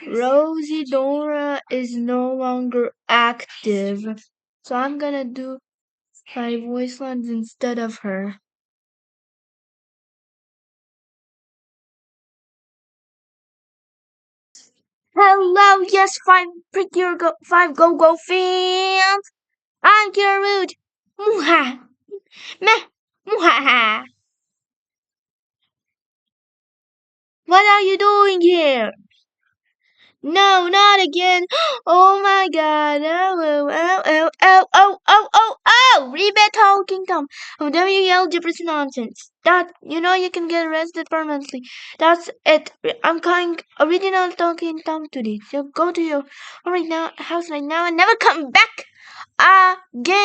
Rosie Dora is no longer active, so I'm gonna do my voice lines instead of her. Hello, yes, five go fans. I'm Kira Root. Muha, meh, muha. What are you doing here? No, not again. Oh my god. Oh. Rebate Talking Tom. Oh, don't you yell gibberish nonsense. That, you can get arrested permanently. That's it. I'm calling original Talking Tom today. So go to your house right now and never come back again.